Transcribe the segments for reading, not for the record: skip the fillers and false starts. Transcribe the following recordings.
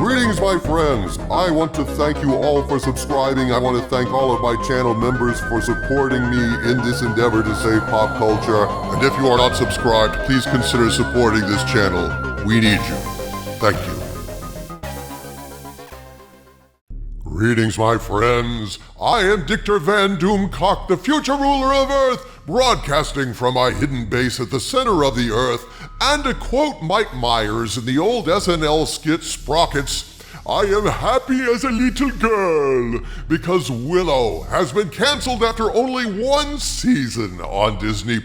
Greetings, my friends. I want to thank you all for subscribing. I want to thank all of my channel members for supporting me in this endeavor to save pop culture. And if you are not subscribed, please consider supporting this channel. We need you. Thank you. Greetings, my friends. I am Dictor Van Doomcock, the future ruler of Earth, broadcasting from my hidden base at the center of the Earth. And to quote Mike Myers in the old SNL skit Sprockets, I am happy as a little girl because Willow has been canceled after only one season on Disney+.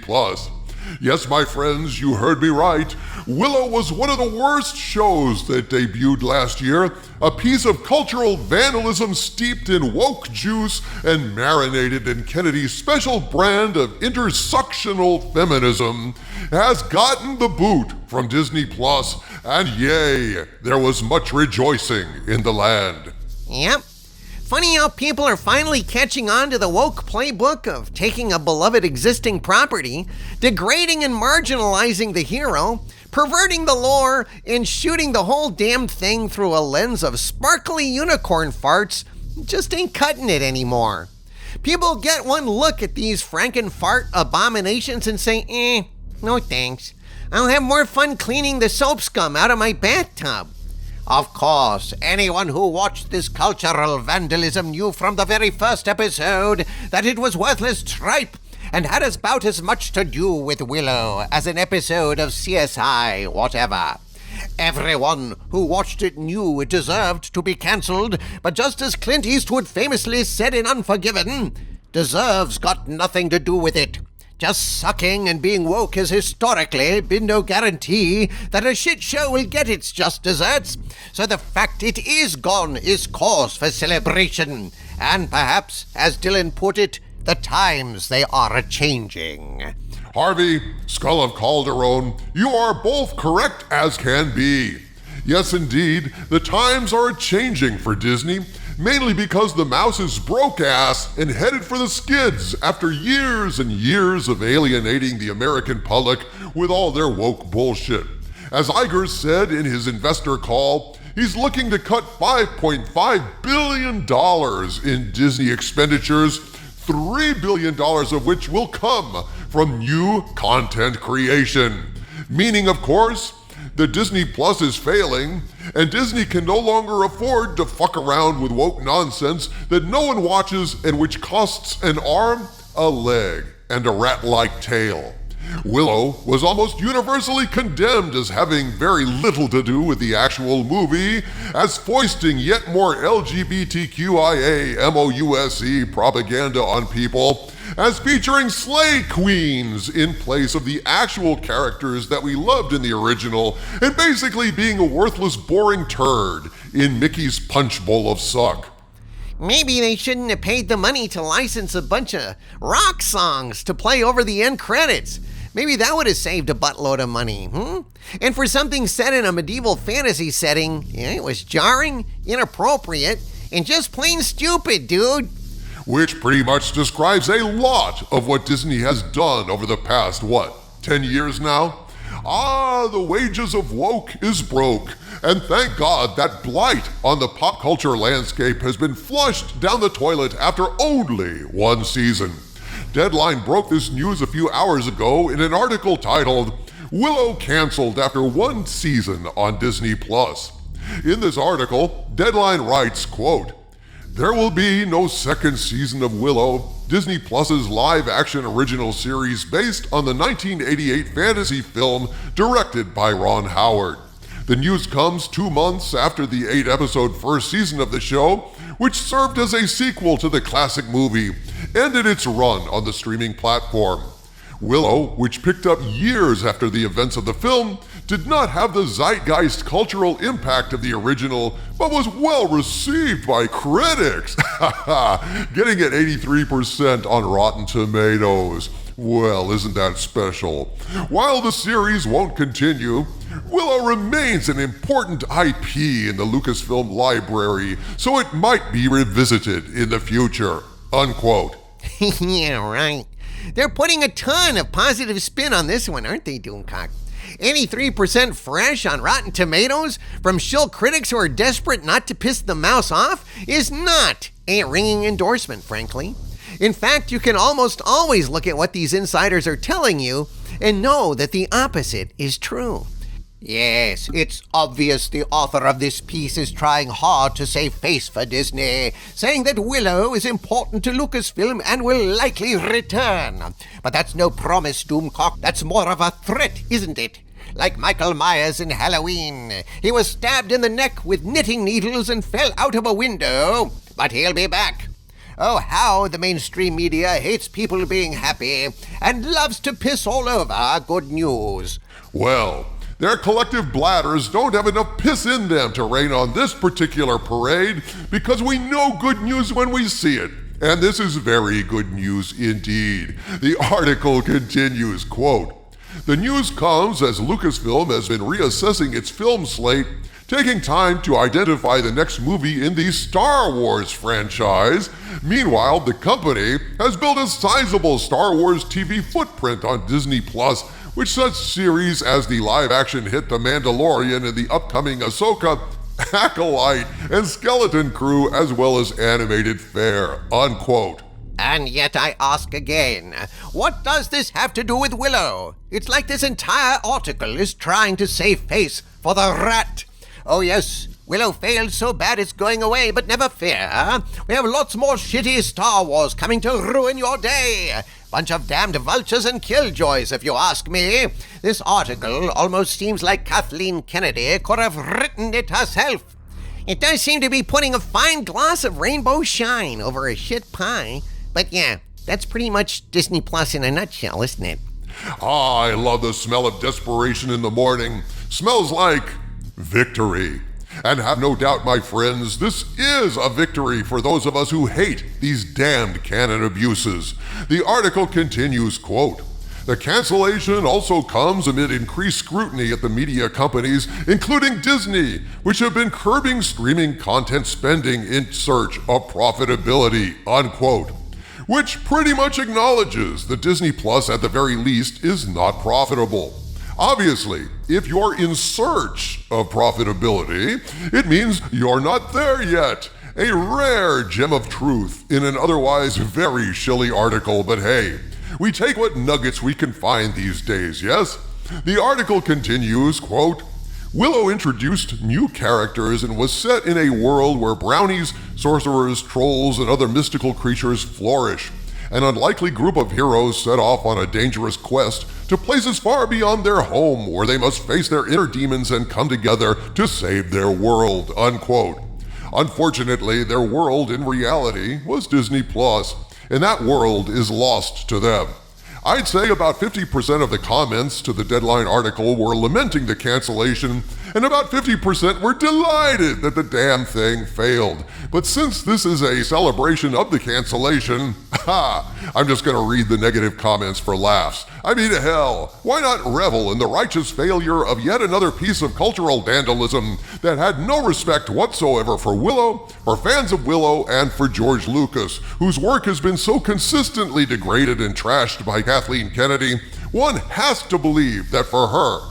Yes, my friends, you heard me right. Willow was one of the worst shows that debuted last year, a piece of cultural vandalism steeped in woke juice and marinated in Kennedy's special brand of intersectional feminism, has gotten the boot from Disney+, and yay, there was much rejoicing in the land. Yep. Funny how people are finally catching on to the woke playbook of taking a beloved existing property, degrading and marginalizing the hero, perverting the lore, and shooting the whole damn thing through a lens of sparkly unicorn farts just ain't cutting it anymore. People get one look at these franken-fart abominations and say, no thanks. I'll have more fun cleaning the soap scum out of my bathtub. Of course, anyone who watched this cultural vandalism knew from the very first episode that it was worthless tripe and had about as much to do with Willow as an episode of CSI whatever. Everyone who watched it knew it deserved to be cancelled, but just as Clint Eastwood famously said in Unforgiven, deserves got nothing to do with it. Just sucking and being woke has historically been no guarantee that a shit show will get its just desserts, so the fact it is gone is cause for celebration. And perhaps, as Dylan put it, the times they are a-changing. Harvey, Skull of Calderon, you are both correct as can be. Yes, indeed, the times are changing for Disney, mainly because the mouse is broke ass and headed for the skids after years and years of alienating the American public with all their woke bullshit. As Iger said in his investor call, he's looking to cut $5.5 billion in Disney expenditures, $3 billion of which will come from new content creation. Meaning, of course, that Disney Plus is failing, and Disney can no longer afford to fuck around with woke nonsense that no one watches and which costs an arm, a leg, and a rat-like tail. Willow was almost universally condemned as having very little to do with the actual movie, as foisting yet more LGBTQIA MOUSE propaganda on people, as featuring slay queens in place of the actual characters that we loved in the original, and basically being a worthless, boring turd in Mickey's punch bowl of suck. Maybe they shouldn't have paid the money to license a bunch of rock songs to play over the end credits. Maybe that would have saved a buttload of money, And for something set in a medieval fantasy setting, it was jarring, inappropriate, and just plain stupid, dude. Which pretty much describes a lot of what Disney has done over the past, 10 years now? The wages of woke is broke, and thank God that blight on the pop culture landscape has been flushed down the toilet after only one season. Deadline broke this news a few hours ago in an article titled, Willow Canceled After One Season on Disney+. In this article, Deadline writes, quote, there will be no second season of Willow, Disney Plus's live-action original series based on the 1988 fantasy film directed by Ron Howard. The news comes 2 months after the 8-episode first season of the show, which served as a sequel to the classic movie, ended its run on the streaming platform. Willow, which picked up years after the events of the film, did not have the zeitgeist cultural impact of the original, but was well received by critics, getting an 83% on Rotten Tomatoes. Well, isn't that special? While the series won't continue, Willow remains an important IP in the Lucasfilm library, so it might be revisited in the future. Unquote. Yeah, right. They're putting a ton of positive spin on this one, aren't they, Doomcock? 83% fresh on Rotten Tomatoes from shill critics who are desperate not to piss the mouse off is not a ringing endorsement, frankly. In fact, you can almost always look at what these insiders are telling you and know that the opposite is true. Yes, it's obvious the author of this piece is trying hard to save face for Disney, saying that Willow is important to Lucasfilm and will likely return. But that's no promise, Doomcock. That's more of a threat, isn't it? Like Michael Myers in Halloween. He was stabbed in the neck with knitting needles and fell out of a window, but he'll be back. Oh, how the mainstream media hates people being happy and loves to piss all over good news. Well, their collective bladders don't have enough piss in them to rain on this particular parade because we know good news when we see it. And this is very good news indeed. The article continues, quote, "The news comes as Lucasfilm has been reassessing its film slate, taking time to identify the next movie in the Star Wars franchise. Meanwhile, the company has built a sizable Star Wars TV footprint on Disney+, with such series as the live-action hit The Mandalorian and the upcoming Ahsoka, Acolyte, and Skeleton Crew, as well as animated fare," unquote. And yet I ask again, what does this have to do with Willow? It's like this entire article is trying to save face for the rat. Oh yes, Willow failed so bad it's going away, but never fear. We have lots more shitty Star Wars coming to ruin your day. Bunch of damned vultures and killjoys, if you ask me. This article almost seems like Kathleen Kennedy could have written it herself. It does seem to be putting a fine gloss of rainbow shine over a shit pie. But yeah, that's pretty much Disney Plus in a nutshell, isn't it? I love the smell of desperation in the morning. Smells like victory. And have no doubt, my friends, this is a victory for those of us who hate these damned canon abuses. The article continues, quote, "The cancellation also comes amid increased scrutiny at the media companies, including Disney, which have been curbing streaming content spending in search of profitability," unquote. Which pretty much acknowledges that Disney Plus, at the very least, is not profitable. Obviously, if you're in search of profitability, it means you're not there yet. A rare gem of truth in an otherwise very shilly article, but hey, we take what nuggets we can find these days, yes? The article continues, quote, "Willow introduced new characters and was set in a world where brownies, sorcerers, trolls, and other mystical creatures flourish. An unlikely group of heroes set off on a dangerous quest to places far beyond their home, where they must face their inner demons and come together to save their world," unquote. Unfortunately, their world in reality was Disney Plus, and that world is lost to them. I'd say about 50% of the comments to the Deadline article were lamenting the cancellation, and about 50% were delighted that the damn thing failed. But since this is a celebration of the cancellation, I'm just going to read the negative comments for laughs. I mean, hell, why not revel in the righteous failure of yet another piece of cultural vandalism that had no respect whatsoever for Willow, for fans of Willow, and for George Lucas, whose work has been so consistently degraded and trashed by Kathleen Kennedy? One has to believe that for her,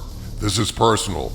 this is personal.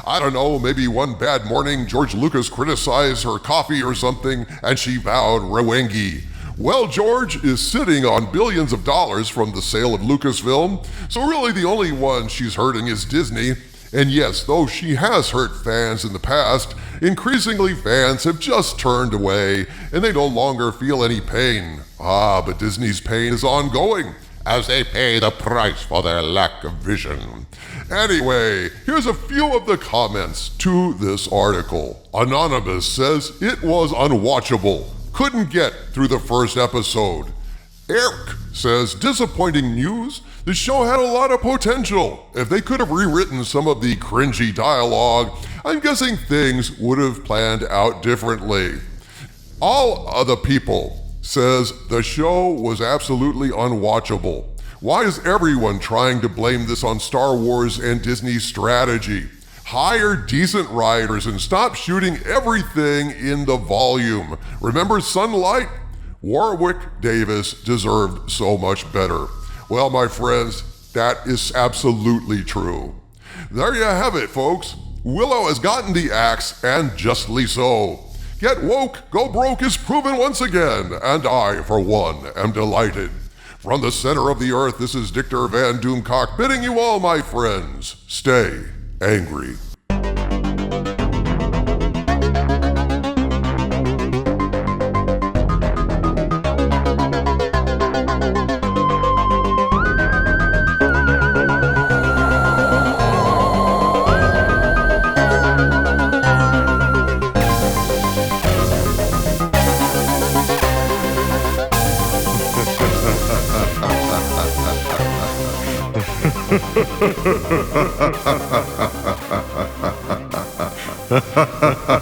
I don't know, maybe one bad morning George Lucas criticized her coffee or something, and she vowed Rewenge. Well, George is sitting on billions of dollars from the sale of Lucasfilm, so really the only one she's hurting is Disney. And yes, though she has hurt fans in the past, increasingly fans have just turned away, and they no longer feel any pain. But Disney's pain is ongoing, as they pay the price for their lack of vision. Anyway, here's a few of the comments to this article. Anonymous says it was unwatchable. Couldn't get through the first episode. Eric says, disappointing news. The show had a lot of potential. If they could have rewritten some of the cringy dialogue, I'm guessing things would have planned out differently. All Other People says the show was absolutely unwatchable. Why is everyone trying to blame this on Star Wars and Disney's strategy? Hire decent writers and stop shooting everything in the volume. Remember Sunlight? Warwick Davis deserved so much better. Well, my friends, that is absolutely true. There you have it, folks. Willow has gotten the axe, and justly so. Get woke, go broke is proven once again, and I, for one, am delighted. From the center of the earth, this is Dictor Van Doomcock bidding you all, my friends, stay angry. Ha ha ha ha.